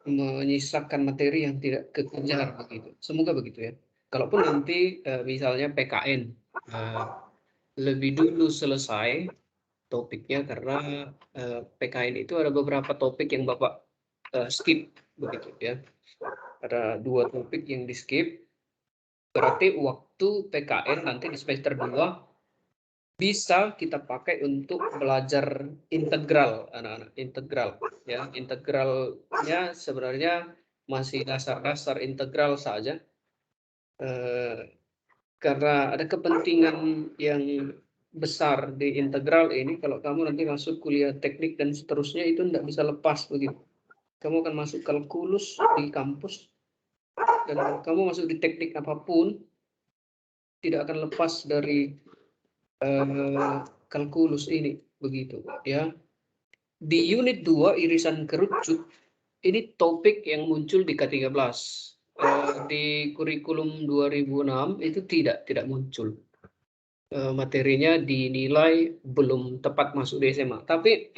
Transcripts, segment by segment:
menyisakan materi yang tidak kekejar begitu. Semoga begitu ya. Kalaupun nanti misalnya PKN lebih dulu selesai topiknya karena PKN itu ada beberapa topik yang Bapak skip begitu ya. Ada 2 topik yang di skip. Berarti waktu PKN nanti di semester 2 bisa kita pakai untuk belajar integral, anak-anak. Integral ya. Integralnya sebenarnya masih dasar-dasar integral saja. Karena ada kepentingan yang besar di integral ini, kalau kamu nanti masuk kuliah teknik dan seterusnya itu tidak bisa lepas begitu. Kamu akan masuk kalkulus di kampus, dan kamu masuk di teknik apapun tidak akan lepas dari kalkulus ini begitu ya. Di unit 2 irisan kerucut ini topik yang muncul di K13. Di kurikulum 2006 itu tidak muncul. Materinya dinilai belum tepat masuk di SMA, tapi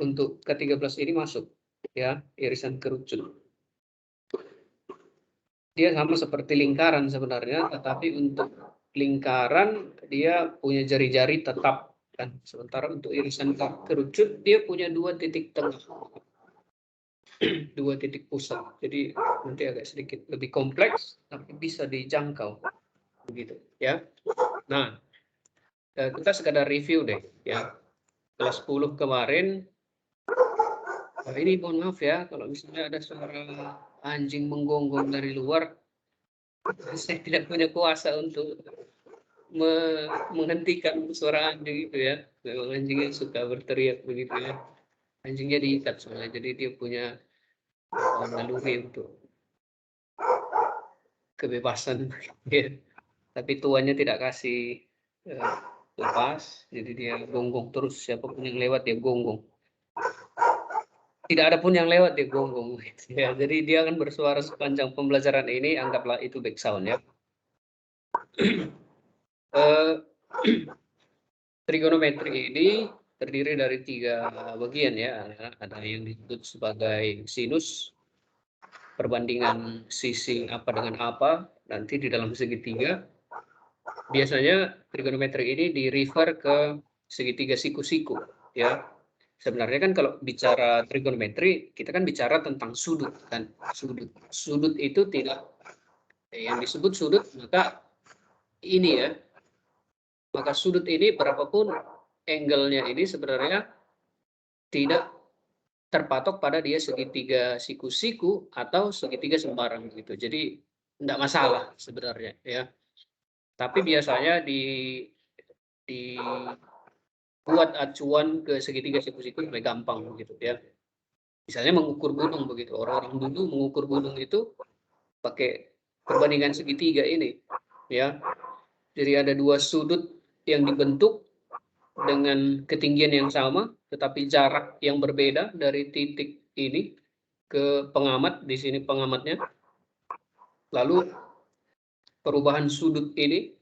untuk K13 ini masuk ya, irisan kerucut. Dia sama seperti lingkaran sebenarnya, tetapi untuk lingkaran dia punya jari-jari tetap kan. Sementara untuk irisan kerucut dia punya 2 titik tengah. 2 titik pusat. Jadi nanti agak sedikit lebih kompleks tapi bisa dijangkau begitu ya. Nah, kita sekadar review deh ya. Kelas 10 kemarin ini mohon maaf ya kalau misalnya ada suara anjing menggonggong dari luar. Saya tidak punya kuasa untuk menghentikan suara anjing itu ya. Memang anjingnya suka berteriak begitu ya. Anjingnya diikat soalnya, jadi dia punya naluri untuk kebebasan ya. Tapi tuannya tidak kasih lepas, jadi dia gonggong terus, siapapun yang lewat dia gonggong. Tidak ada pun yang lewat dia gonggong gitu ya. Jadi dia akan bersuara sepanjang pembelajaran ini, anggaplah itu background ya. Trigonometri ini terdiri dari 3 bagian ya. Ada yang disebut sebagai sinus, perbandingan sisi apa dengan apa, nanti di dalam segitiga. Biasanya trigonometri ini di refer ke segitiga siku-siku ya. Sebenarnya kan kalau bicara trigonometri kita kan bicara tentang sudut kan. Sudut itu tidak yang disebut sudut, maka ini ya. Maka sudut ini berapapun angle-nya ini sebenarnya tidak terpatok pada dia segitiga siku-siku atau segitiga sembarang gitu. Jadi tidak masalah sebenarnya ya. Tapi biasanya dibuat acuan ke segitiga siku-siku lebih gampang begitu ya. Misalnya mengukur gunung begitu. Orang-orang dulu mengukur gunung itu pakai perbandingan segitiga ini ya. Jadi ada 2 sudut yang dibentuk dengan ketinggian yang sama tetapi jarak yang berbeda dari titik ini ke pengamat. Di sini pengamatnya. Lalu perubahan sudut ini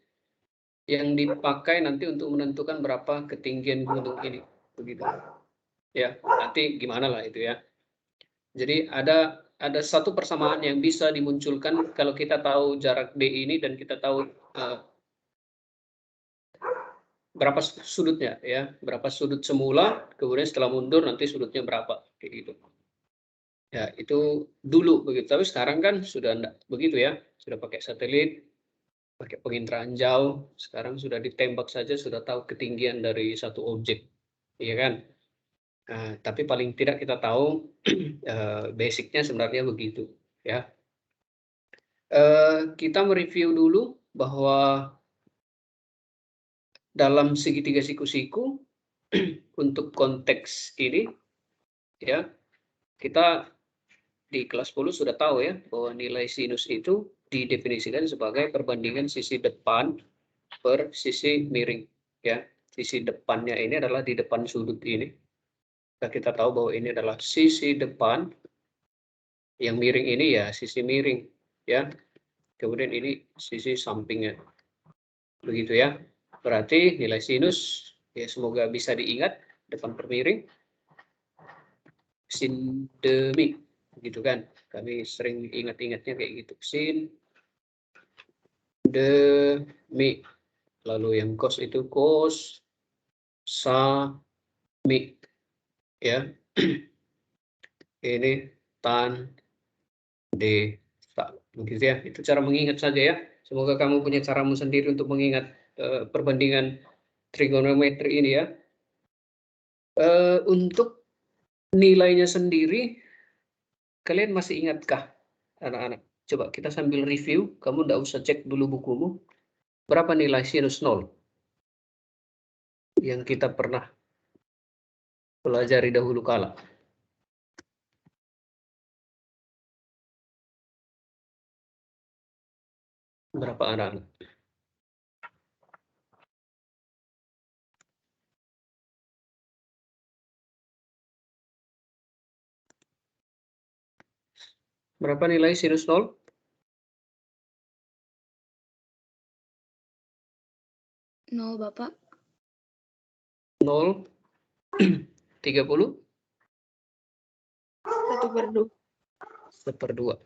yang dipakai nanti untuk menentukan berapa ketinggian gunung ini begitu ya. Nanti gimana lah itu ya. Jadi ada satu persamaan yang bisa dimunculkan kalau kita tahu jarak D ini dan kita tahu berapa sudutnya ya, berapa sudut semula, kemudian setelah mundur nanti sudutnya berapa kayak gitu. Ya, itu dulu begitu. Tapi sekarang kan sudah enggak begitu ya. Sudah pakai satelit, pakai penginderaan jauh, sekarang sudah ditembak saja sudah tahu ketinggian dari satu objek. Iya kan? Nah, tapi paling tidak kita tahu basicnya sebenarnya begitu ya. Kita mereview dulu bahwa dalam segitiga siku-siku untuk konteks ini ya, kita di kelas 10 sudah tahu ya bahwa nilai sinus itu didefinisikan sebagai perbandingan sisi depan per sisi miring ya. Sisi depannya ini adalah di depan sudut ini. Kita tahu bahwa ini adalah sisi depan, yang miring ini ya sisi miring ya. Kemudian ini sisi sampingnya. Begitu ya. Berarti nilai sinus ya semoga bisa diingat depan per miring sin demi gitu kan? Kami sering ingat-ingatnya kayak gitu. Sin, demi. Lalu yang cos itu cos, sami, ya. Ini tan, desa, begitu ya. Itu cara mengingat saja ya. Semoga kamu punya caramu sendiri untuk mengingat perbandingan trigonometri ini ya. Untuk nilainya sendiri, kalian masih ingatkah anak-anak? Coba kita sambil review, kamu nggak usah cek dulu bukumu. Berapa nilai sinus 0 yang kita pernah pelajari dahulu kala? Berapa anak-anak? Berapa nilai sinus 0? 0, Bapak. 0, 30? 1/2. 1/2.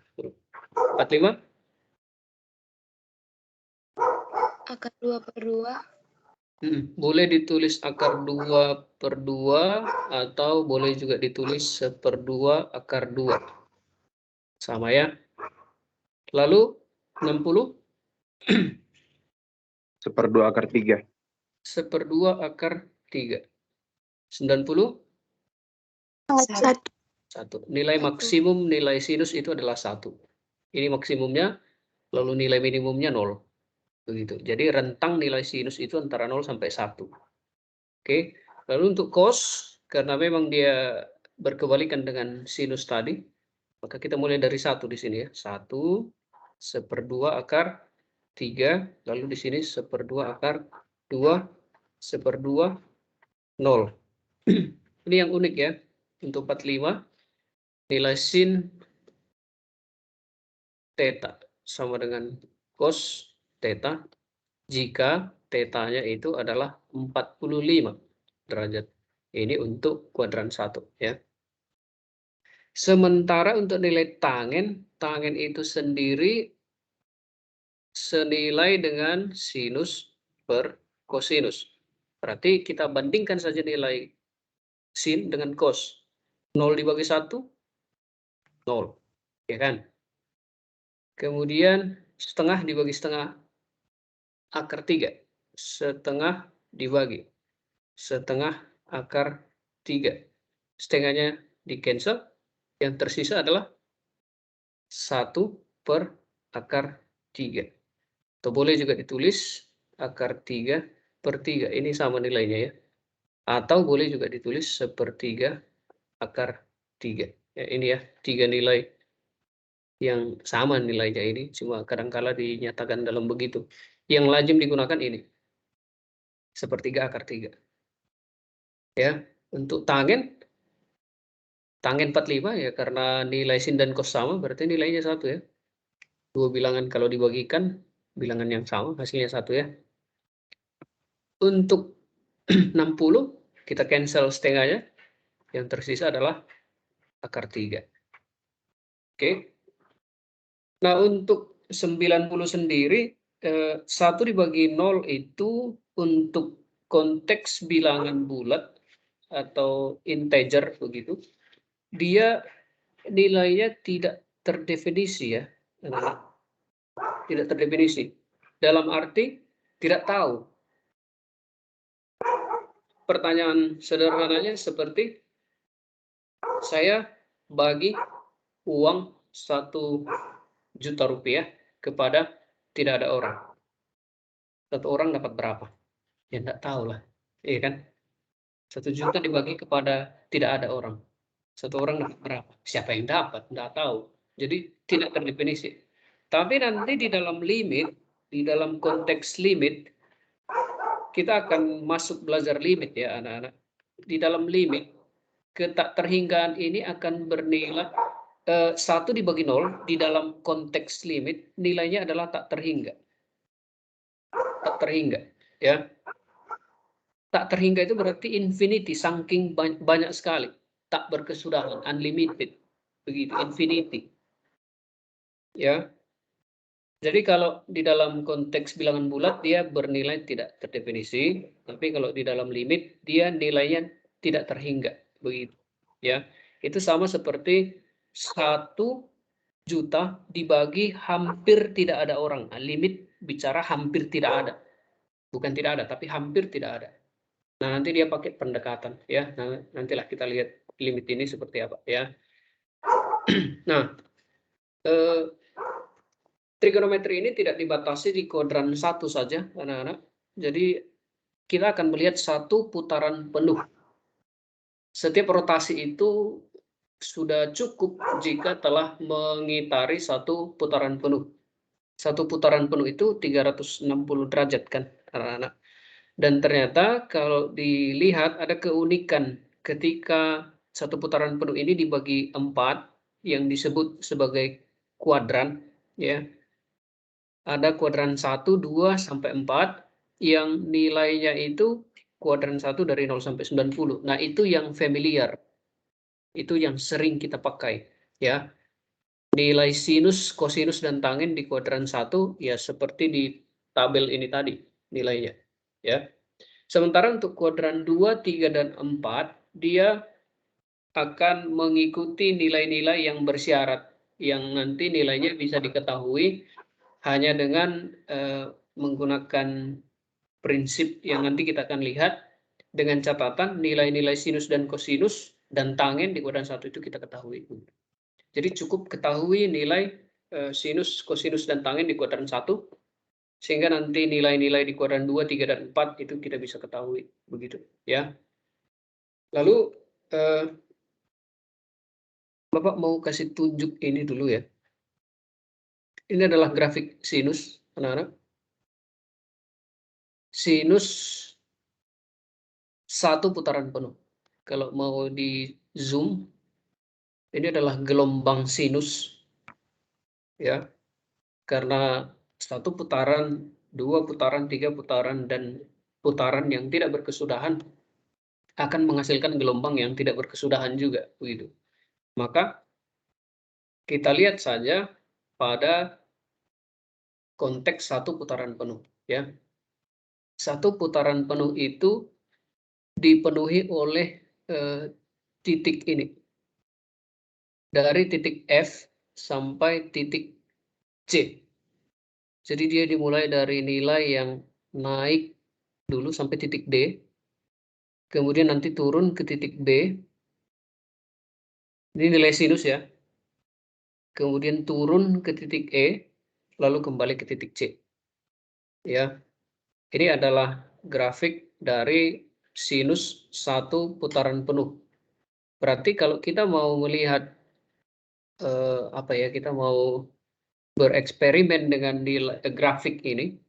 45? Akar 2/2. Boleh ditulis akar 2/2 atau boleh juga ditulis 1/2 akar 2. Sama ya. Lalu 60? 1/2 akar 3. 1/2 akar 3. 90? 1. Nilai maksimum nilai sinus itu adalah 1. Ini maksimumnya, lalu nilai minimumnya 0. Begitu. Jadi rentang nilai sinus itu antara 0 sampai 1. Oke. Lalu untuk cos, karena memang dia berkebalikan dengan sinus tadi, maka kita mulai dari 1 di sini ya. 1, 1/2 akar 3, lalu di sini 1/2 akar 2, 1/2, 0. Ini yang unik ya. Untuk 45, nilai sin theta sama dengan cos theta jika theta-nya itu adalah 45 derajat. Ini untuk kuadran 1 ya. Sementara untuk nilai tangen itu sendiri senilai dengan sinus per kosinus. Berarti kita bandingkan saja nilai sin dengan cos. 0 dibagi 1, 0. Ya kan? Kemudian setengah dibagi setengah, akar 3. Setengah dibagi setengah akar 3. Setengahnya di cancel. Yang tersisa adalah 1 per akar 3. Atau boleh juga ditulis akar 3 per 3. Ini sama nilainya ya. Atau boleh juga ditulis 1/3 akar 3. Ya, ini ya, 3 nilai yang sama nilainya ini, cuma kadangkala dinyatakan dalam begitu. Yang lazim digunakan ini, 1/3 akar 3. Ya, untuk tangen 45 ya karena nilai sin dan cos sama, berarti nilainya 1 ya. Dua bilangan kalau dibagikan, bilangan yang sama, hasilnya 1 ya. Untuk 60, kita cancel setengahnya, yang tersisa adalah akar 3. Oke. Nah, untuk 90 sendiri, 1 dibagi 0 itu untuk konteks bilangan bulat atau integer begitu, dia nilainya tidak terdefinisi ya. Tidak terdefinisi. Dalam arti tidak tahu. Pertanyaan sederhananya seperti saya bagi uang 1 juta rupiah kepada tidak ada orang. 1 orang dapat berapa? Ya enggak tahu lah. Iya kan? 1 juta dibagi kepada tidak ada orang. 1 orang dapat berapa? Siapa yang dapat? Enggak tahu. Jadi tidak terdefinisi. Tapi nanti di dalam limit, di dalam konteks limit, kita akan masuk belajar limit ya anak-anak. Di dalam limit, ketak terhinggaan ini akan bernilai 1 dibagi 0 di dalam konteks limit nilainya adalah tak terhingga. Tak terhingga, ya. Tak terhingga itu berarti infinity, saking banyak sekali, tak berkesudahan, unlimited. begitu, infinity. Ya. Jadi kalau di dalam konteks bilangan bulat dia bernilai tidak terdefinisi, tapi kalau di dalam limit dia nilainya tidak terhingga, begitu. Ya, itu sama seperti 1 juta dibagi hampir tidak ada orang. Nah, limit bicara hampir tidak ada, bukan tidak ada, tapi hampir tidak ada. Nah, nanti dia pakai pendekatan, ya. Nah, nantilah kita lihat limit ini seperti apa, ya. Nah, trigonometri ini tidak dibatasi di kuadran 1 saja, anak-anak. Jadi kita akan melihat 1 putaran penuh. Setiap rotasi itu sudah cukup jika telah mengitari 1 putaran penuh. 1 putaran penuh itu 360 derajat kan, anak-anak. Dan ternyata kalau dilihat ada keunikan ketika 1 putaran penuh ini dibagi 4 yang disebut sebagai kuadran, ya. Ada kuadran 1, 2, sampai 4 yang nilainya itu kuadran 1 dari 0 sampai 90. Nah, itu yang familiar. Itu yang sering kita pakai, ya. Nilai sinus, kosinus, dan tangen di kuadran 1 ya seperti di tabel ini tadi nilainya, ya. Sementara untuk kuadran 2, 3, dan 4 dia akan mengikuti nilai-nilai yang bersyarat yang nanti nilainya bisa diketahui hanya dengan menggunakan prinsip yang nanti kita akan lihat, dengan catatan nilai-nilai sinus dan kosinus dan tangen di kuadran 1 itu kita ketahui. Jadi cukup ketahui nilai sinus, kosinus, dan tangen di kuadran 1, sehingga nanti nilai-nilai di kuadran 2, 3, dan 4 itu kita bisa ketahui. Begitu, ya. Lalu Bapak mau kasih tunjuk ini dulu ya. Ini adalah grafik sinus, anak-anak. Sinus 1 putaran penuh. Kalau mau di zoom, ini adalah gelombang sinus, ya. Karena 1 putaran, 2 putaran, 3 putaran, dan putaran yang tidak berkesudahan akan menghasilkan gelombang yang tidak berkesudahan juga, begitu. Maka kita lihat saja pada konteks 1 putaran penuh, ya. 1 putaran penuh itu dipenuhi oleh titik ini. Dari titik F sampai titik C. Jadi dia dimulai dari nilai yang naik dulu sampai titik D, kemudian nanti turun ke titik B. Ini nilai sinus ya. Kemudian turun ke titik E, lalu kembali ke titik C. Ya. Ini adalah grafik dari sinus 1 putaran penuh. Berarti kalau kita mau melihat kita mau bereksperimen dengan grafik ini,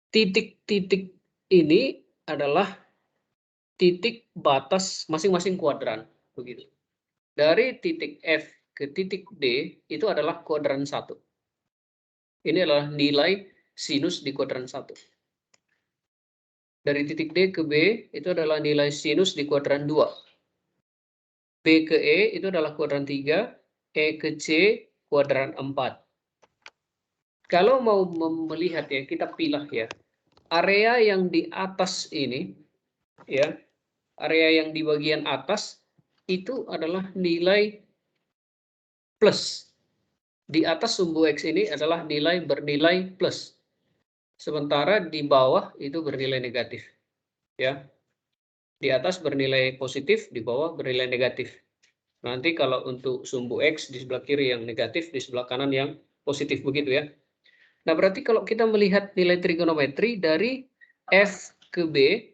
titik-titik ini adalah titik batas masing-masing kuadran, begitu. Dari titik F ke titik D itu adalah kuadran 1. Ini adalah nilai sinus di kuadran 1. Dari titik D ke B itu adalah nilai sinus di kuadran 2. B ke E itu adalah kuadran 3, E ke C kuadran 4. Kalau mau melihat ya, kita pilih ya. Area yang di atas ini, ya, area yang di bagian atas itu adalah nilai plus. Di atas sumbu X ini adalah nilai bernilai plus. Sementara di bawah itu bernilai negatif. Ya. Di atas bernilai positif, di bawah bernilai negatif. Nanti kalau untuk sumbu X di sebelah kiri yang negatif, di sebelah kanan yang positif, begitu ya. Nah, berarti kalau kita melihat nilai trigonometri dari F ke B,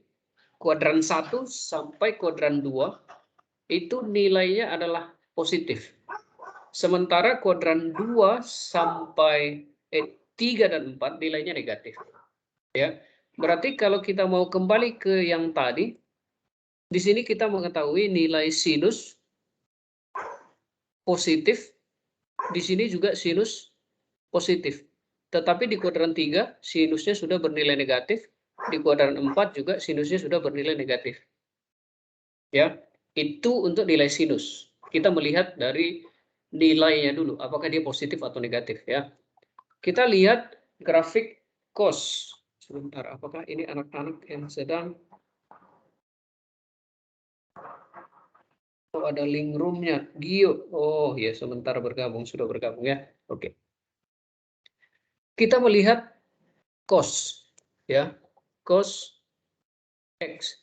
kuadran 1 sampai kuadran 2, itu nilainya adalah positif. Sementara kuadran 2 sampai 3 dan 4 nilainya negatif. Ya. Berarti kalau kita mau kembali ke yang tadi, di sini kita mengetahui nilai sinus positif, di sini juga sinus positif. Tetapi di kuadran 3 sinusnya sudah bernilai negatif, di kuadran 4 juga sinusnya sudah bernilai negatif. Ya, itu untuk nilai sinus. Kita melihat dari nilainya dulu, apakah dia positif atau negatif ya. Kita lihat grafik cost. Sebentar, apakah ini anak-anak yang sedang ada link roomnya? Gio, oh ya sebentar bergabung, sudah bergabung ya. Oke. Kita melihat cost ya, cost X.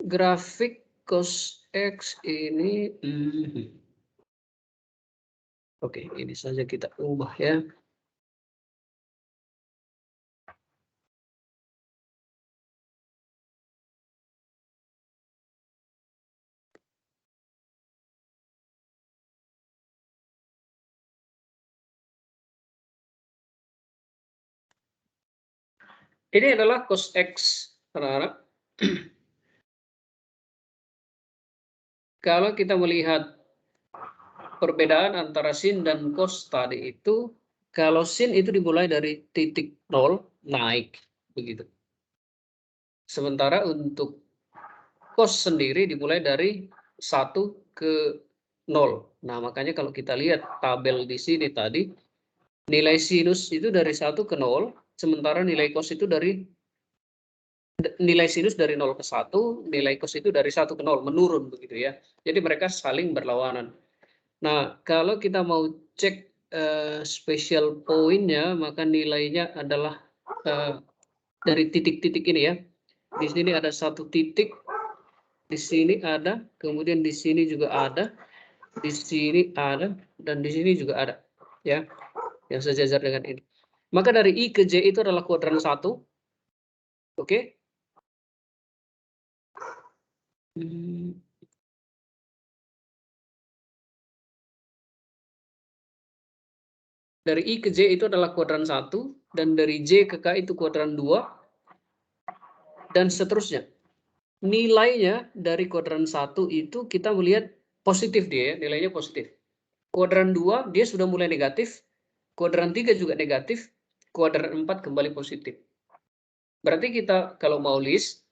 Grafik cos X ini, oke, ini saja kita ubah ya. Ini adalah cos X, anak-anak. Kalau kita melihat perbedaan antara sin dan cos tadi itu, kalau sin itu dimulai dari titik 0 naik begitu. Sementara untuk cos sendiri dimulai dari 1 ke 0. Nah, makanya kalau kita lihat tabel di sini tadi, nilai sinus itu dari 1 ke 0, sementara nilai cos itu dari nilai sinus dari 0 ke 1, nilai cos itu dari 1 ke 0, menurun begitu ya. Jadi mereka saling berlawanan. Nah, kalau kita mau cek special point-nya, maka nilainya adalah dari titik-titik ini ya. Di sini ada satu titik, di sini ada, kemudian di sini juga ada, di sini ada, dan di sini juga ada. Ya, yang sejajar dengan ini. Maka dari I ke J itu adalah kuadran 1. Oke. Dari I ke J itu adalah kuadran 1, dan dari J ke K itu kuadran 2, dan seterusnya. Nilainya dari kuadran 1 itu kita melihat positif dia ya, nilainya positif. Kuadran 2 dia sudah mulai negatif, kuadran 3 juga negatif, kuadran 4 kembali positif. Berarti kita kalau mau list,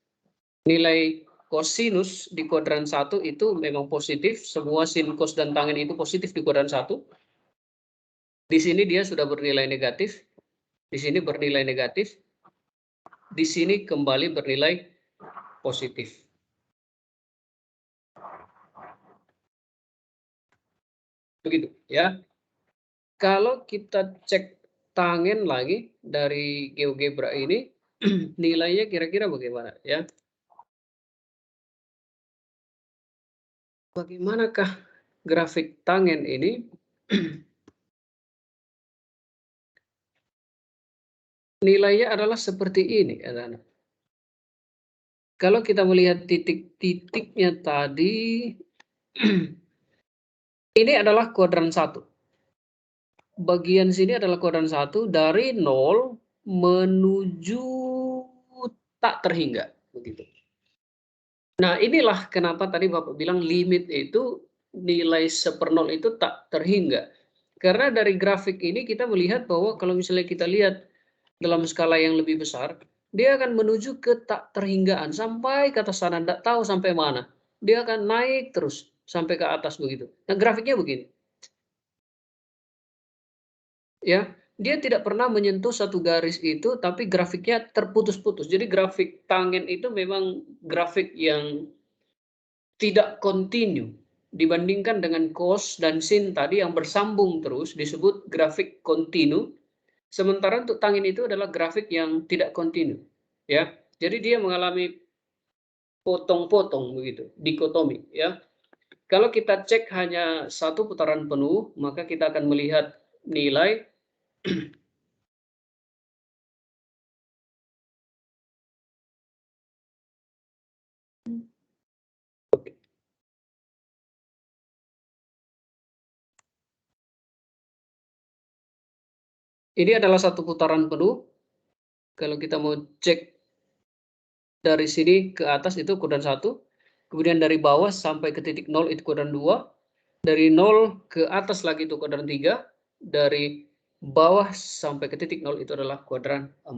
nilai kosinus di kuadran 1 itu memang positif, semua sin, cos, dan tangen itu positif di kuadran 1. Di sini dia sudah bernilai negatif, di sini bernilai negatif, di sini kembali bernilai positif. Begitu ya. Kalau kita cek tangen lagi dari GeoGebra ini, nilainya kira-kira bagaimana ya? Bagaimanakah grafik tangen ini? Nilainya adalah seperti ini, anak-anak. Kalau kita melihat titik-titiknya tadi, ini adalah kuadran 1. Bagian sini adalah kuadran 1 dari 0 menuju tak terhingga. Begitu. Nah, inilah kenapa tadi Bapak bilang limit itu nilai 1/0 itu tak terhingga. Karena dari grafik ini kita melihat bahwa kalau misalnya kita lihat dalam skala yang lebih besar, dia akan menuju ke tak terhinggaan sampai ke atas sana, tidak tahu sampai mana. Dia akan naik terus sampai ke atas begitu. Nah, grafiknya begini. Ya, dia tidak pernah menyentuh satu garis itu, tapi grafiknya terputus-putus. Jadi grafik tangen itu memang grafik yang tidak kontinu dibandingkan dengan cos dan sin tadi yang bersambung terus disebut grafik kontinu. Sementara untuk tangen itu adalah grafik yang tidak kontinu, ya. Jadi dia mengalami potong-potong begitu, dikotomi, ya. Kalau kita cek hanya satu putaran penuh, maka kita akan melihat nilai ini adalah satu putaran penuh. Kalau kita mau cek dari sini ke atas itu kuadran 1, kemudian dari bawah sampai ke titik 0 itu kuadran 2, dari 0 ke atas lagi itu kuadran 3, dari bawah sampai ke titik 0 itu adalah kuadran 4.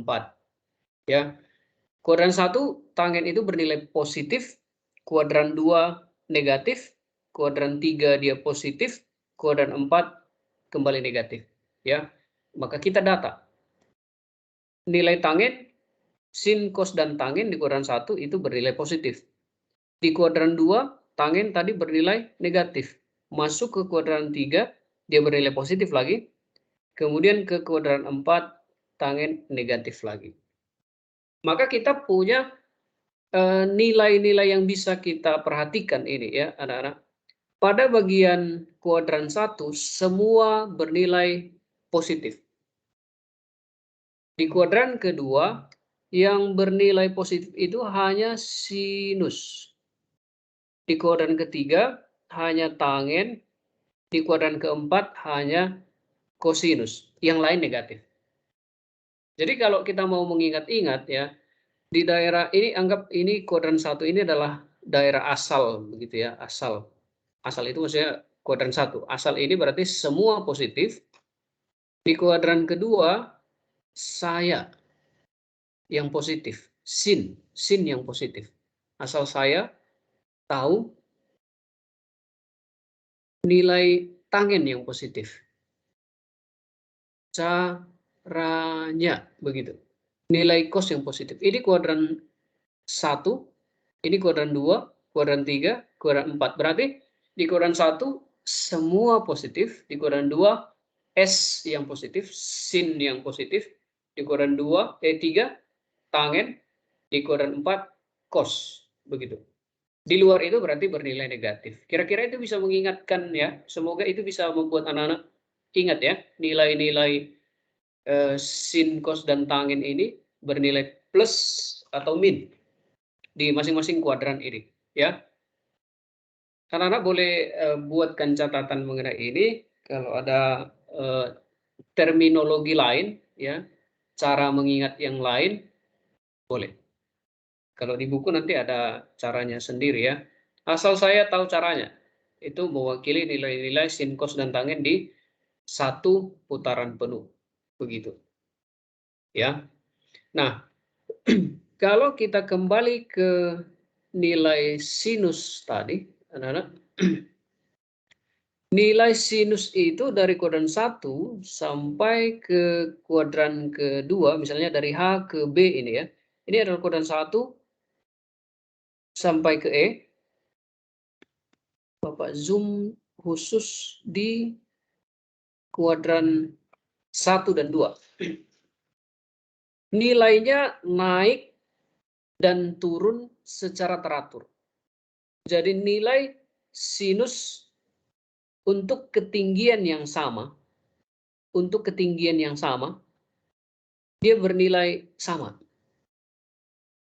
Ya. Kuadran 1 tangen itu bernilai positif, kuadran 2 negatif, kuadran 3 dia positif, kuadran 4 kembali negatif. Ya. Maka kita data nilai tangen, sin, cos, dan tangen di kuadran 1 itu bernilai positif. Di kuadran 2 tangen tadi bernilai negatif. Masuk ke kuadran 3 dia bernilai positif lagi. Kemudian ke kuadran 4 tangen negatif lagi. Maka kita punya nilai-nilai yang bisa kita perhatikan ini ya anak-anak. Pada bagian kuadran 1 semua bernilai positif. Di kuadran kedua yang bernilai positif itu hanya sinus. Di kuadran ketiga hanya tangen, di kuadran keempat hanya kosinus, yang lain negatif. Jadi kalau kita mau mengingat-ingat ya, di daerah ini anggap ini kuadran 1 ini adalah daerah asal begitu ya, asal. Asal itu maksudnya kuadran 1. Asal ini berarti semua positif. Di kuadran kedua saya yang positif, sin yang positif. Asal saya tahu nilai tangen yang positif. Caranya begitu. Nilai cos yang positif. Ini kuadran 1, ini kuadran 2, kuadran 3, kuadran 4. Berarti di kuadran 1 semua positif, di kuadran 2 S yang positif, sin yang positif, di kuadran 3 tangen, di kuadran 4 cos, begitu. Di luar itu berarti bernilai negatif. Kira-kira itu bisa mengingatkan ya. Semoga itu bisa membuat anak-anak ingat ya, nilai-nilai sin, cos, dan tangen ini bernilai plus atau min di masing-masing kuadran ini ya. Anak-anak boleh buatkan catatan mengenai ini. Kalau ada terminologi lain ya, cara mengingat yang lain boleh. Kalau di buku nanti ada caranya sendiri ya. Asal saya tahu caranya, itu mewakili nilai-nilai sin, cos, dan tangen di satu putaran penuh begitu ya. Nah, kalau kita kembali ke nilai sinus tadi, anak-anak, nilai sinus itu dari kuadran 1 sampai ke kuadran kedua, misalnya dari H ke B ini ya. Ini adalah kuadran 1 sampai ke E. Bapak zoom khusus di kuadran 1 dan 2. Nilainya naik dan turun secara teratur. Jadi nilai sinus untuk ketinggian yang sama, dia bernilai sama.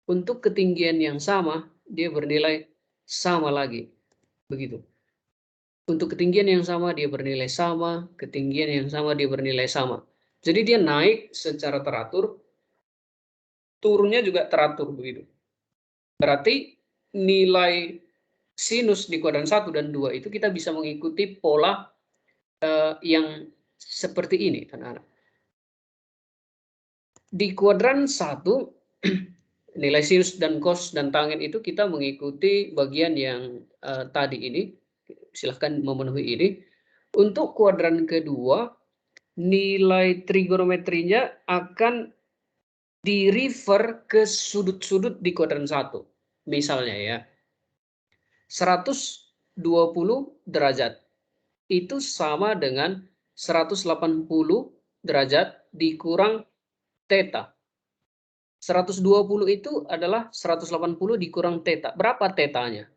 Untuk ketinggian yang sama, dia bernilai sama lagi. Begitu. Untuk ketinggian yang sama, dia bernilai sama. Ketinggian yang sama, dia bernilai sama. Jadi dia naik secara teratur, turunnya juga teratur. Begitu. Berarti nilai sinus di kuadran 1 dan 2 itu kita bisa mengikuti pola yang seperti ini, anak-anak. Di kuadran 1, nilai sinus dan cos dan tangen itu kita mengikuti bagian yang tadi ini. Silahkan memenuhi ini. Untuk kuadran kedua, nilai trigonometrinya akan di-refer ke sudut-sudut di kuadran 1. Misalnya ya, 120 derajat itu sama dengan 180 derajat dikurang theta. 120 itu adalah 180 dikurang theta. Berapa tetanya?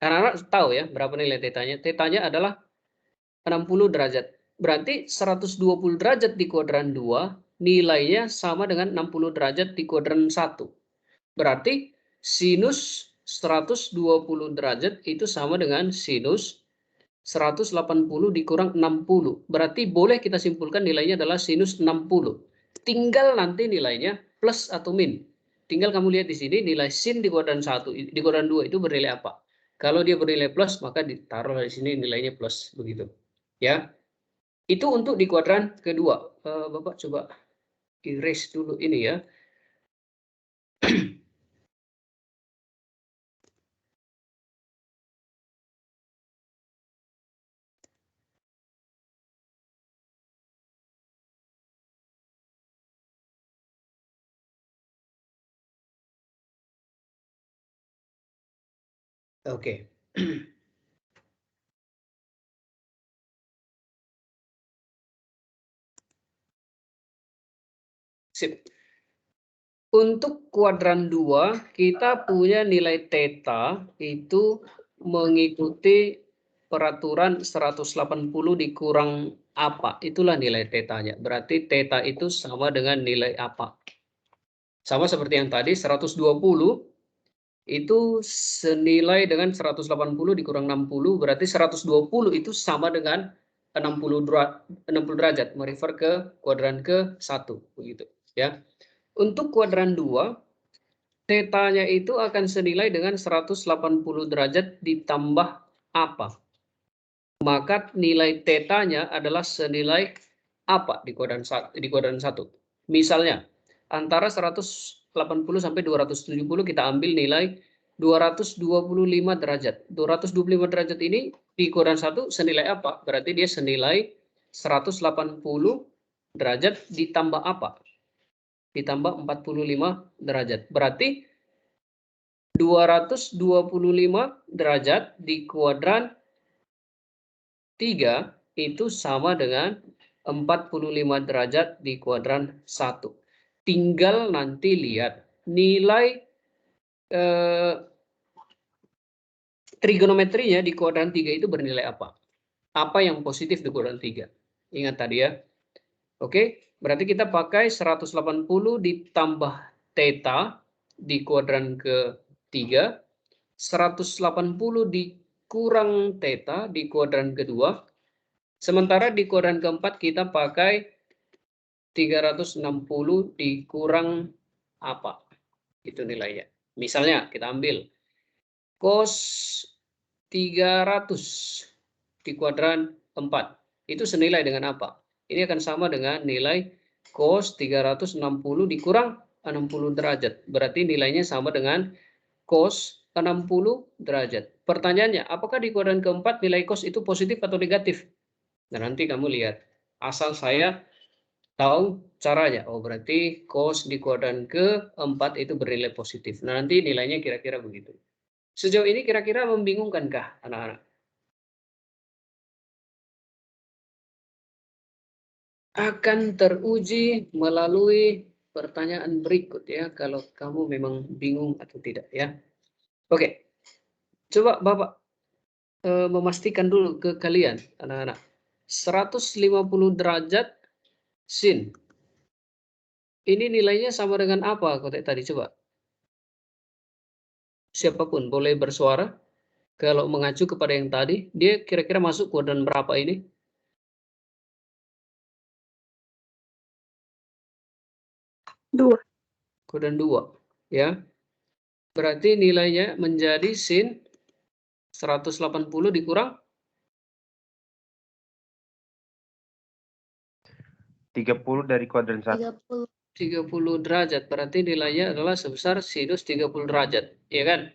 Anak-anak tahu ya berapa nilai tetanya? Tetanya adalah 60 derajat. Berarti 120 derajat di kuadran 2 nilainya sama dengan 60 derajat di kuadran 1. Berarti sinus 120 derajat itu sama dengan sinus 180 dikurang 60. Berarti boleh kita simpulkan nilainya adalah sinus 60. Tinggal nanti nilainya plus atau min. Tinggal kamu lihat di sini nilai sin di kuadran 1, di kuadran 2 itu bernilai apa. Kalau dia bernilai plus, maka ditaruh di sini nilainya plus begitu. Ya. Itu untuk di kuadran kedua. Bapak coba erase dulu ini ya. Oke. Sip. Untuk kuadran 2, kita punya nilai theta itu mengikuti peraturan 180 dikurang apa. Itulah nilai tetanya. Berarti theta itu sama dengan nilai apa. Sama seperti yang tadi, 120 itu senilai dengan 180 dikurang 60, berarti 120 itu sama dengan 60 derajat, merefer ke kuadran ke-1 begitu ya. Untuk kuadran 2, tetanya itu akan senilai dengan 180 derajat ditambah apa? Maka nilai tetanya adalah senilai apa di kuadran 1. Misalnya, antara 180 sampai 270 kita ambil nilai 225 derajat. 225 derajat ini di kuadran 1 senilai apa? Berarti dia senilai 180 derajat ditambah apa? Ditambah 45 derajat. Berarti 225 derajat di kuadran 3 itu sama dengan 45 derajat di kuadran 1. Tinggal nanti lihat nilai trigonometrinya di kuadran 3 itu bernilai apa? Apa yang positif di kuadran 3? Ingat tadi ya. Oke, berarti kita pakai 180 ditambah theta di kuadran ke-3, 180 dikurang theta di kuadran kedua, sementara di kuadran keempat kita pakai 360 dikurang apa? Itu nilainya. Misalnya kita ambil cos 300 di kuadran 4. Itu senilai dengan apa? Ini akan sama dengan nilai cos 360 dikurang 60 derajat. Berarti nilainya sama dengan cos 60 derajat. Pertanyaannya, apakah di kuadran keempat nilai cos itu positif atau negatif? Nah, nanti kamu lihat. Asal saya tahu caranya. Oh, berarti cos di kuadran keempat itu bernilai positif. Nah, nanti nilainya kira-kira begitu. Sejauh ini kira-kira membingungkankah anak-anak? Akan teruji melalui pertanyaan berikut ya, kalau kamu memang bingung atau tidak ya. Oke, coba Bapak memastikan dulu ke kalian anak-anak. 150 derajat sin. Ini nilainya sama dengan apa kotek tadi coba? Siapapun boleh bersuara. Kalau mengacu kepada yang tadi, dia kira-kira masuk kuadran berapa ini? 2. Kuadran 2, ya. Berarti nilainya menjadi sin 180 dikurang 30 dari kuadran 1. 30. 30 derajat. Berarti nilainya adalah sebesar sinus 30 derajat, ya kan?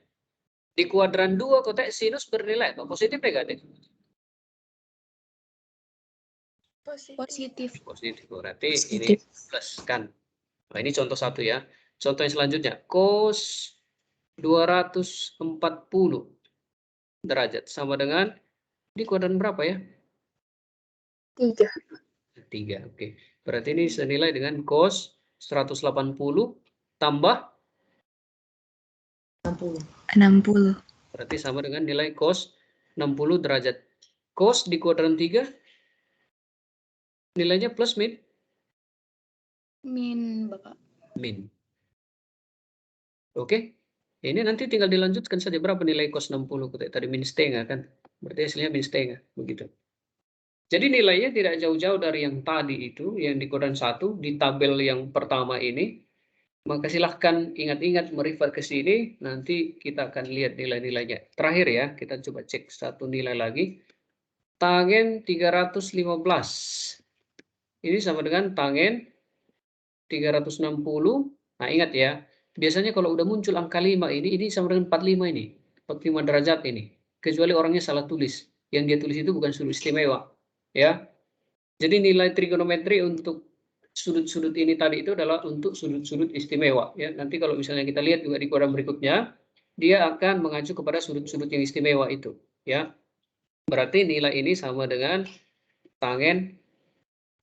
Di kuadran 2 kotak sinus bernilai apa? Positif negatif? Positif. Positif. Berarti ini plus kan. Nah, ini contoh satu ya. Contoh yang selanjutnya, cos 240 derajat sama dengan di kuadran berapa ya? 3. 3. Oke. Berarti ini senilai dengan cos 180 tambah 60. berarti sama dengan nilai cos 60 derajat. Cos di kuadran 3 nilainya plus min? Min, Bapak. Min. Oke. Ini nanti tinggal dilanjutkan saja berapa nilai cos 60 tadi min setengah kan. Berarti hasilnya min setengah begitu. Jadi nilainya tidak jauh-jauh dari yang tadi itu, yang di kuadran 1 di tabel yang pertama ini. Maka silahkan ingat-ingat merefer ke sini, nanti kita akan lihat nilai-nilainya. Terakhir ya, kita coba cek satu nilai lagi. Tangen 315. Ini sama dengan tangen 360. Nah, ingat ya, biasanya kalau udah muncul angka 5 ini sama dengan 45 ini. 45 derajat ini. Kecuali orangnya salah tulis. Yang dia tulis itu bukan sudut istimewa. Ya. Jadi nilai trigonometri untuk sudut-sudut ini tadi itu adalah untuk sudut-sudut istimewa. Ya. Nanti kalau misalnya kita lihat juga di kuadran berikutnya, dia akan mengacu kepada sudut-sudut yang istimewa itu. Ya. Berarti nilai ini sama dengan tangen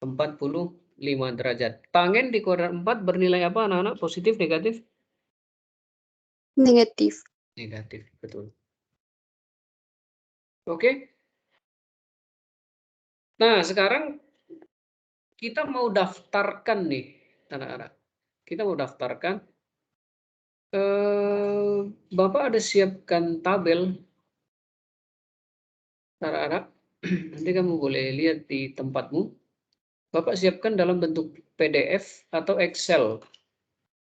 45 derajat. Tangen di kuadran 4 bernilai apa anak-anak? Positif, negatif? Negatif. Negatif, betul. Oke. Nah, sekarang kita mau daftarkan nih, anak-anak. Kita mau daftarkan. Bapak ada siapkan tabel, anak-anak. Nanti kamu boleh lihat di tempatmu. Bapak siapkan dalam bentuk PDF atau Excel.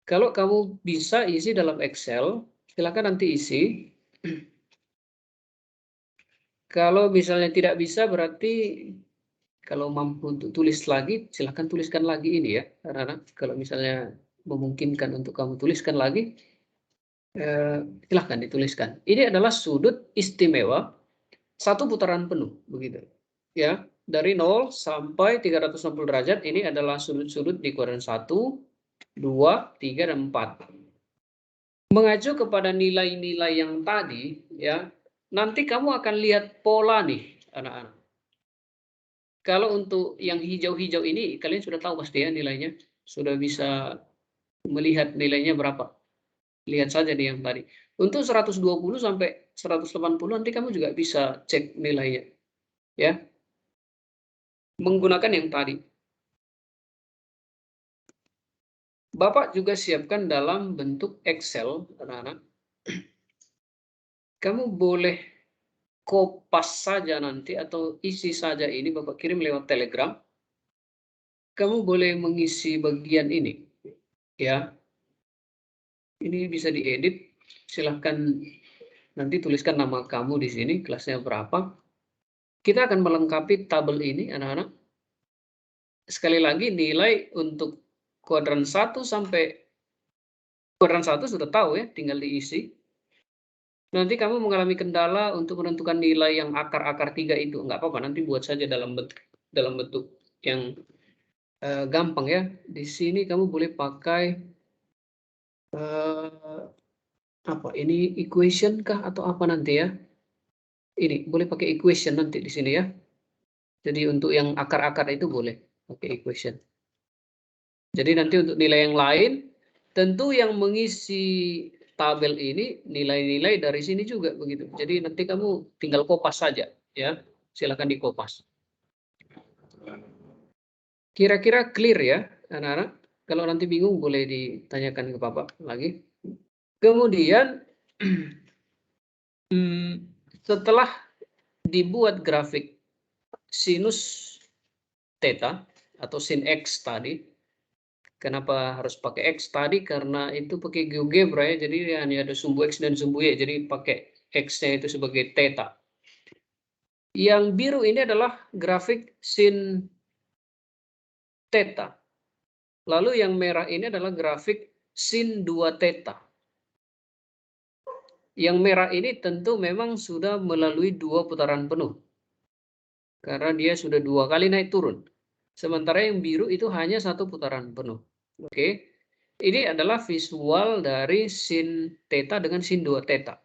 Kalau kamu bisa isi dalam Excel, silakan nanti isi. Kalau misalnya tidak bisa, berarti kalau mampu untuk tulis lagi, silakan tuliskan lagi ini ya, anak-anak. Kalau misalnya memungkinkan untuk kamu tuliskan lagi, silahkan dituliskan. Ini adalah sudut istimewa satu putaran penuh, begitu. Ya, dari 0 sampai 360 derajat ini adalah sudut-sudut di kuadran 1, 2, 3, dan 4. Mengacu kepada nilai-nilai yang tadi, ya, nanti kamu akan lihat pola nih, anak-anak. Kalau untuk yang hijau-hijau ini, kalian sudah tahu pasti ya nilainya. Sudah bisa melihat nilainya berapa. Lihat saja nih yang tadi. Untuk 120 sampai 180 nanti kamu juga bisa cek nilainya. Ya. Menggunakan yang tadi. Bapak juga siapkan dalam bentuk Excel, anak-anak. Kamu boleh kopas saja nanti atau isi saja ini Bapak kirim lewat Telegram. Kamu boleh mengisi bagian ini. Ya. Ini bisa diedit. Silahkan nanti tuliskan nama kamu di sini, kelasnya berapa. Kita akan melengkapi tabel ini, anak-anak. Sekali lagi, nilai untuk kuadran 1 sampai kuadran 1 sudah tahu ya, tinggal diisi. Nanti kamu mengalami kendala untuk menentukan nilai yang akar-akar 3 itu. Nggak apa-apa, nanti buat saja dalam bentuk yang gampang ya. Di sini kamu boleh pakai apa ini, equation kah atau apa nanti ya? Ini boleh pakai equation nanti di sini ya. Jadi untuk yang akar-akar itu boleh pakai equation. Jadi nanti untuk nilai yang lain, tentu yang mengisi tabel ini nilai-nilai dari sini juga begitu. Jadi nanti kamu tinggal kopas saja ya. Silakan dikopas. Kira-kira clear ya, anak-anak? Kalau nanti bingung boleh ditanyakan ke Bapak lagi. Kemudian setelah dibuat grafik sinus theta atau sin X tadi. Kenapa harus pakai X tadi? Karena itu pakai GeoGebra ya, jadi hanya ada sumbu X dan sumbu Y, jadi pakai X-nya itu sebagai theta. Yang biru ini adalah grafik sin theta. Lalu yang merah ini adalah grafik sin 2 theta. Yang merah ini tentu memang sudah melalui 2 putaran penuh. Karena dia sudah 2 kali naik turun. Sementara yang biru itu hanya 1 putaran penuh. Oke. Ini adalah visual dari sin theta dengan sin 2 theta.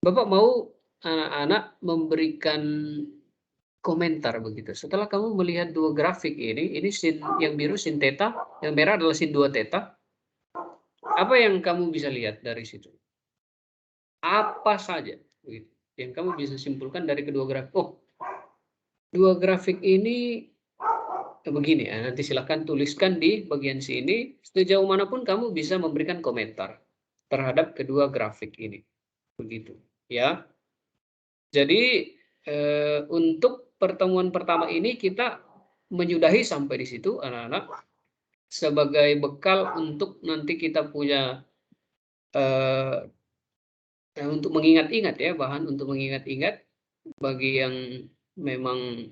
Bapak mau anak-anak memberikan komentar begitu. Setelah kamu melihat 2 grafik ini sin yang biru sin theta, yang merah adalah sin 2 theta. Apa yang kamu bisa lihat dari situ? Apa saja begitu yang kamu bisa simpulkan dari kedua grafik? Oh, 2 grafik ini begini ya, nanti silakan tuliskan di bagian sini. Sejauh manapun kamu bisa memberikan komentar terhadap kedua grafik ini. Begitu ya. Jadi untuk pertemuan pertama ini kita menyudahi sampai di situ anak-anak. sebagai bekal untuk nanti kita punya untuk mengingat-ingat ya, bahan untuk mengingat-ingat bagi yang memang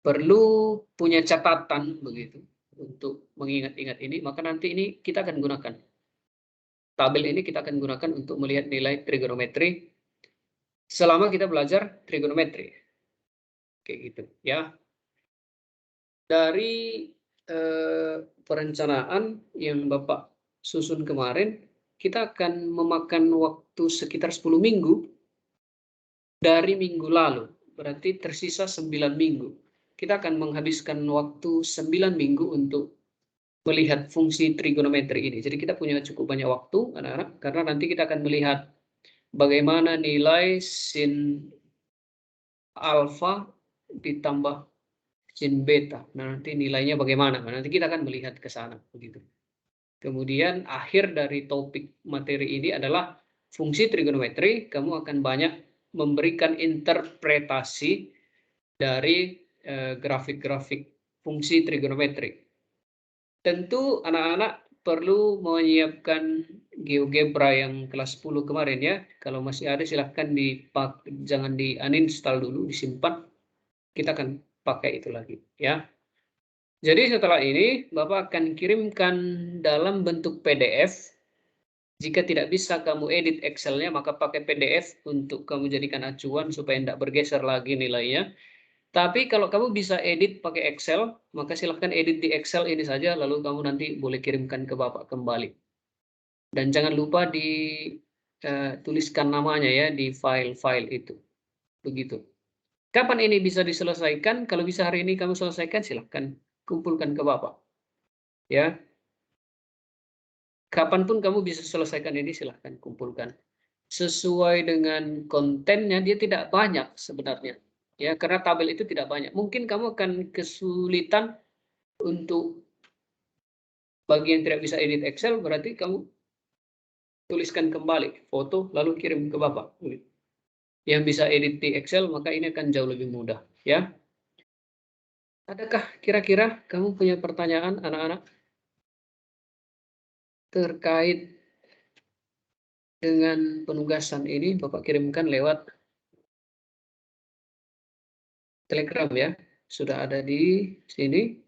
perlu punya catatan begitu untuk mengingat-ingat ini, maka nanti ini kita akan gunakan. Tabel ini kita akan gunakan untuk melihat nilai trigonometri selama kita belajar trigonometri. Kayak gitu ya. Dari perencanaan yang Bapak susun kemarin, kita akan memakan waktu sekitar 10 minggu dari minggu lalu. Berarti tersisa 9 minggu. Kita akan menghabiskan waktu 9 minggu untuk melihat fungsi trigonometri ini. Jadi kita punya cukup banyak waktu, anak-anak, karena nanti kita akan melihat bagaimana nilai sin alfa ditambah sin beta. Nah, nanti nilainya bagaimana? Nah, nanti kita akan melihat ke sana begitu. Kemudian akhir dari topik materi ini adalah fungsi trigonometri. Kamu akan banyak memberikan interpretasi dari grafik-grafik fungsi trigonometri. Tentu anak-anak perlu menyiapkan GeoGebra yang kelas 10 kemarin ya. Kalau masih ada silahkan jangan di uninstall dulu, disimpan. Kita akan pakai itu lagi ya. Jadi setelah ini Bapak akan kirimkan dalam bentuk PDF. Jika tidak bisa kamu edit Excel-nya, maka pakai PDF untuk kamu jadikan acuan supaya tidak bergeser lagi nilainya. Tapi kalau kamu bisa edit pakai Excel, maka silahkan edit di Excel ini saja, lalu kamu nanti boleh kirimkan ke Bapak kembali. Dan jangan lupa tuliskan namanya ya di file-file itu. Begitu. Kapan ini bisa diselesaikan? Kalau bisa hari ini kamu selesaikan, silahkan kumpulkan ke Bapak. Ya. Kapanpun kamu bisa selesaikan ini, silahkan kumpulkan. Sesuai dengan kontennya, dia tidak banyak sebenarnya. Ya, karena tabel itu tidak banyak. Mungkin kamu akan kesulitan untuk bagian tidak bisa edit Excel, berarti kamu tuliskan kembali foto, lalu kirim ke Bapak. Yang bisa edit di Excel, maka ini akan jauh lebih mudah. Ya. Adakah kira-kira kamu punya pertanyaan, anak-anak? Terkait dengan penugasan ini, Bapak kirimkan lewat Telegram ya. Sudah ada di sini.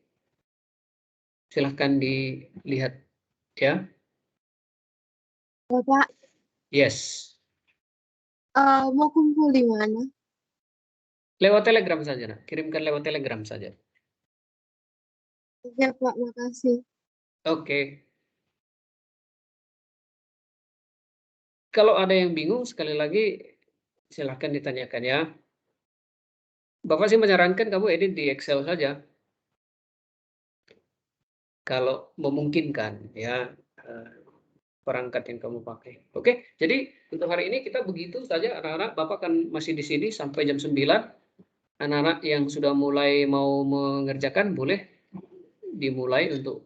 Silahkan dilihat ya. Bapak, Yes. mau kumpul di mana? Lewat Telegram saja, nah. Kirimkan lewat Telegram saja. Ya, Pak, makasih. Oke. Kalau ada yang bingung, sekali lagi silahkan ditanyakan ya. Bapak sih menyarankan kamu edit di Excel saja. Kalau memungkinkan ya perangkat yang kamu pakai. Oke, jadi untuk hari ini kita begitu saja anak-anak. Bapak kan masih di sini sampai jam 9. Anak-anak yang sudah mulai mau mengerjakan boleh dimulai untuk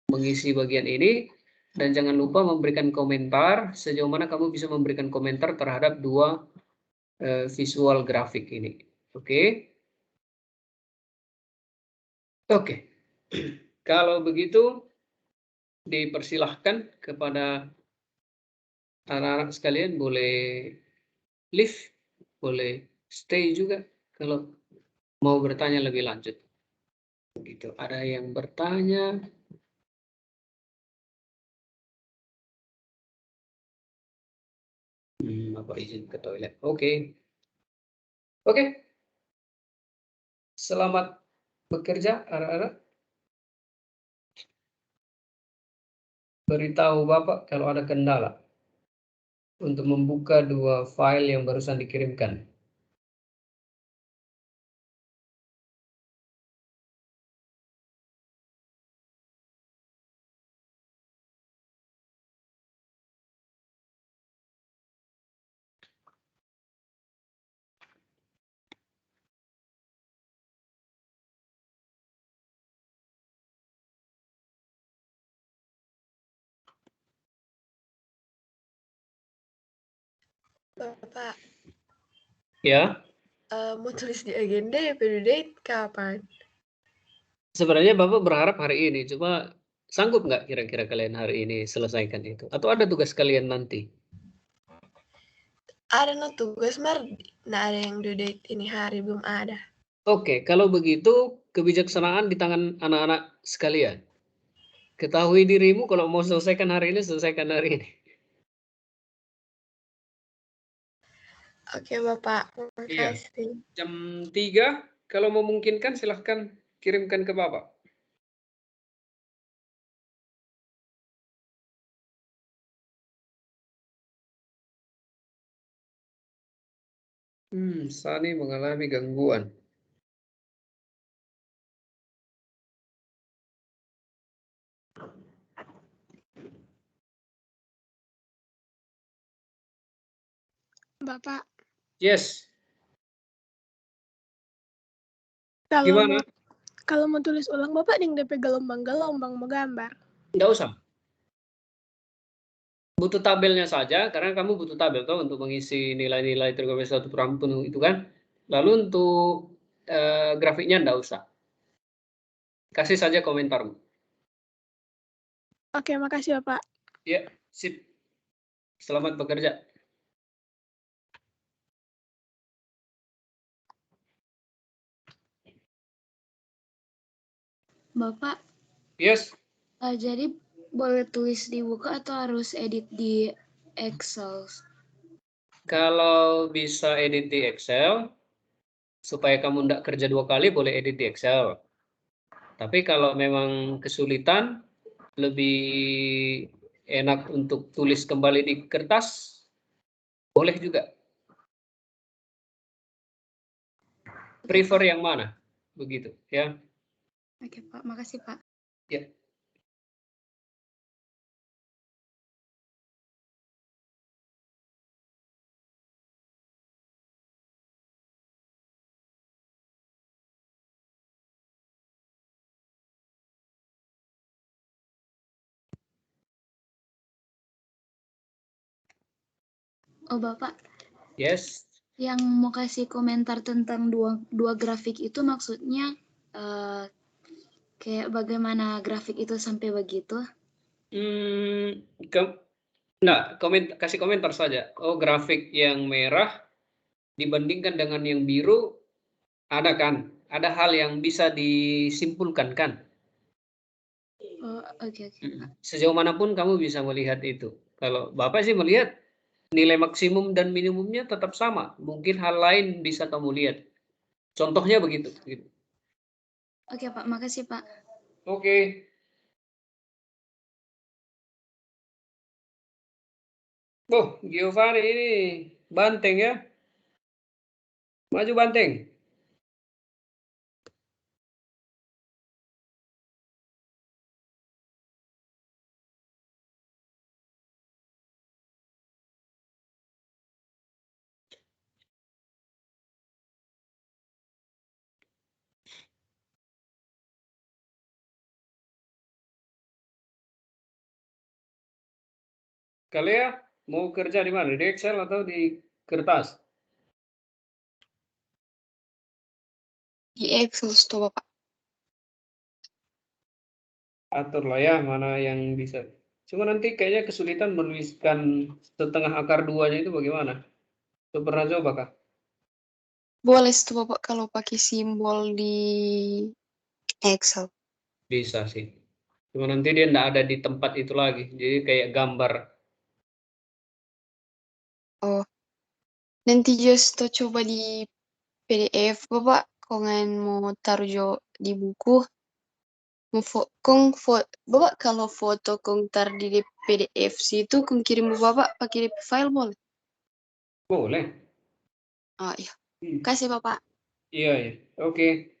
mengisi bagian ini. Dan jangan lupa memberikan komentar sejauh mana kamu bisa memberikan komentar terhadap dua visual grafik ini. Oke. Oke. Kalau begitu dipersilahkan kepada anak-anak sekalian boleh leave, boleh stay juga kalau mau bertanya lebih lanjut. Begitu. Ada yang bertanya? Bapak izin ke toilet. Oke. Oke. Selamat bekerja, anak-anak. Beritahu Bapak kalau ada kendala untuk membuka dua file yang barusan dikirimkan. Bapak, Ya, mau tulis di agenda ya, period date kapan? Sebenarnya Bapak berharap hari ini, cuma sanggup nggak kira-kira kalian hari ini selesaikan itu? Atau ada tugas kalian nanti? Ada no tugas, Mar. Nggak ada yang due date ini hari, belum ada. Oke, kalau begitu kebijaksanaan di tangan anak-anak sekalian. Ketahui dirimu kalau mau selesaikan hari ini, selesaikan hari ini. Oke, Bapak. Iya. Makasih. Jam 3, kalau memungkinkan silahkan kirimkan ke Bapak. Sani mengalami gangguan. Bapak, Yes, kalau gimana? mau tulis ulang Bapak yang DP gelombang-gelombang mau gambar. Nggak usah. Butuh tabelnya saja, karena kamu butuh tabel toh untuk mengisi nilai-nilai trigonometri 1 penuh itu kan. Lalu untuk grafiknya nggak usah. Kasih saja komentarmu. Oke, makasih Bapak. Ya, sip. Selamat bekerja. Bapak, Yes, jadi boleh tulis di buku atau harus edit di Excel? kalau bisa edit di Excel, supaya kamu nggak kerja 2 kali, boleh edit di Excel. Tapi kalau memang kesulitan, lebih enak untuk tulis kembali di kertas, boleh juga. Prefer yang mana? Begitu, ya. Oke Pak, makasih Pak. Ya. Oh Bapak, Yes. yang mau kasih komentar tentang dua grafik itu maksudnya kayak bagaimana grafik itu sampai begitu? Kasih komentar saja. Oh, grafik yang merah dibandingkan dengan yang biru, ada kan? Ada hal yang bisa disimpulkan kan? Oh, oke. Sejauh manapun kamu bisa melihat itu. Kalau Bapak sih melihat nilai maksimum dan minimumnya tetap sama. Mungkin hal lain bisa kamu lihat. Contohnya begitu. Oke Pak, makasih Pak. Oke. Oh, Giovanni ini banteng ya. Maju banteng. Kalian mau kerja di mana? Di Excel atau di kertas? Di Excel tuh Bapak. Aturlah ya mana yang bisa. Cuma nanti kayaknya kesulitan menuliskan setengah akar 2-nya itu bagaimana? Pernah coba kah? Boleh tuh Bapak kalau pakai simbol di Excel. Bisa sih. Cuma nanti dia nggak ada di tempat itu lagi. Jadi kayak gambar. Oh, nanti just coba di PDF Bapak. Kongen mau taruh di buku. Bapak kalau foto kong tar di PDF situ kong kirim Bapak pakai file boleh? Boleh. Ah iya. Kasih Bapak. Iya, iya. Oke.